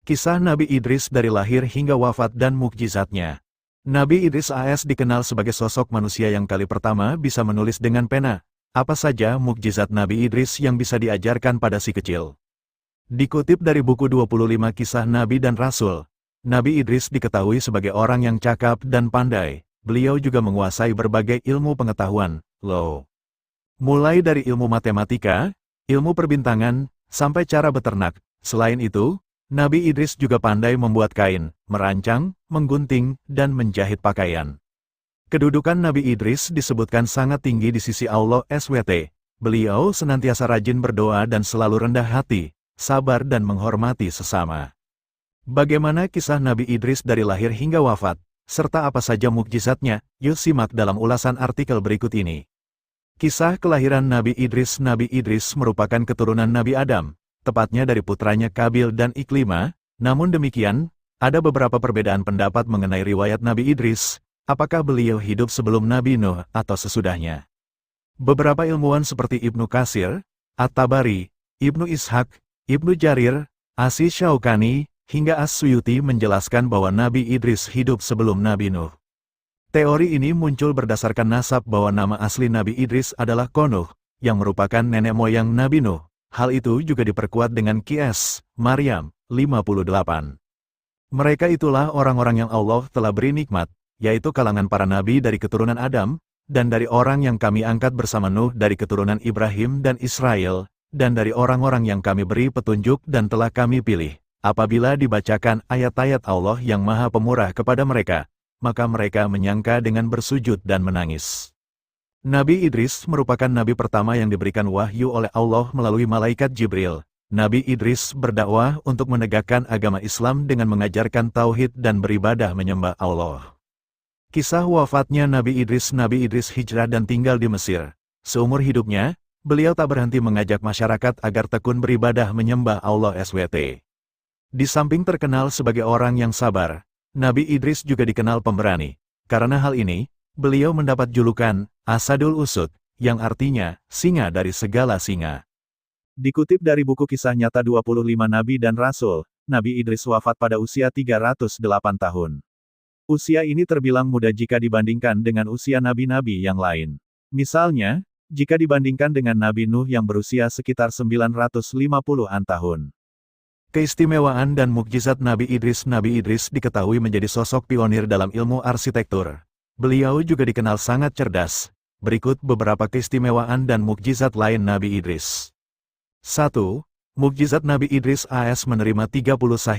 Kisah Nabi Idris dari lahir hingga wafat dan mukjizatnya. Nabi Idris AS dikenal sebagai sosok manusia yang kali pertama bisa menulis dengan pena. Apa saja mukjizat Nabi Idris yang bisa diajarkan pada si kecil? Dikutip dari buku 25 Kisah Nabi dan Rasul, Nabi Idris diketahui sebagai orang yang cakap dan pandai. Beliau juga menguasai berbagai ilmu pengetahuan, mulai dari ilmu matematika, ilmu perbintangan, sampai cara beternak. Selain itu, Nabi Idris juga pandai membuat kain, merancang, menggunting, dan menjahit pakaian. Kedudukan Nabi Idris disebutkan sangat tinggi di sisi Allah SWT. Beliau senantiasa rajin berdoa dan selalu rendah hati, sabar dan menghormati sesama. Bagaimana kisah Nabi Idris dari lahir hingga wafat, serta apa saja mukjizatnya? Yuk simak dalam ulasan artikel berikut ini. Kisah kelahiran Nabi Idris. Nabi Idris merupakan keturunan Nabi Adam, tepatnya dari putranya Kabil dan Iklimah. Namun demikian, ada beberapa perbedaan pendapat mengenai riwayat Nabi Idris. Apakah beliau hidup sebelum Nabi Nuh atau sesudahnya? Beberapa ilmuwan seperti Ibnu Katsir, At-Tabari, Ibnu Ishaq, Ibnu Jarir, Asy-Syaukani, hingga As-Suyuti menjelaskan bahwa Nabi Idris hidup sebelum Nabi Nuh. Teori ini muncul berdasarkan nasab bahwa nama asli Nabi Idris adalah Konuh, yang merupakan nenek moyang Nabi Nuh. Hal itu juga diperkuat dengan Qiyas, Maryam, 58. Mereka itulah orang-orang yang Allah telah beri nikmat, yaitu kalangan para nabi dari keturunan Adam, dan dari orang yang kami angkat bersama Nuh dari keturunan Ibrahim dan Israel, dan dari orang-orang yang kami beri petunjuk dan telah kami pilih. Apabila dibacakan ayat-ayat Allah yang Maha Pemurah kepada mereka, maka mereka menyangka dengan bersujud dan menangis. Nabi Idris merupakan nabi pertama yang diberikan wahyu oleh Allah melalui malaikat Jibril. Nabi Idris berdakwah untuk menegakkan agama Islam dengan mengajarkan tauhid dan beribadah menyembah Allah. Kisah wafatnya Nabi Idris. Nabi Idris hijrah dan tinggal di Mesir. Seumur hidupnya, beliau tak berhenti mengajak masyarakat agar tekun beribadah menyembah Allah SWT. Di samping terkenal sebagai orang yang sabar, Nabi Idris juga dikenal pemberani. Karena hal ini, beliau mendapat julukan Asadul Usud, yang artinya singa dari segala singa. Dikutip dari buku Kisah Nyata 25 Nabi dan Rasul, Nabi Idris wafat pada usia 308 tahun. Usia ini terbilang muda jika dibandingkan dengan usia nabi-nabi yang lain. Misalnya, jika dibandingkan dengan Nabi Nuh yang berusia sekitar 950-an tahun. Keistimewaan dan mukjizat Nabi Idris. Nabi Idris diketahui menjadi sosok pionir dalam ilmu arsitektur. Beliau juga dikenal sangat cerdas. Berikut beberapa keistimewaan dan mukjizat lain Nabi Idris. 1. Mukjizat Nabi Idris AS menerima 30 sahif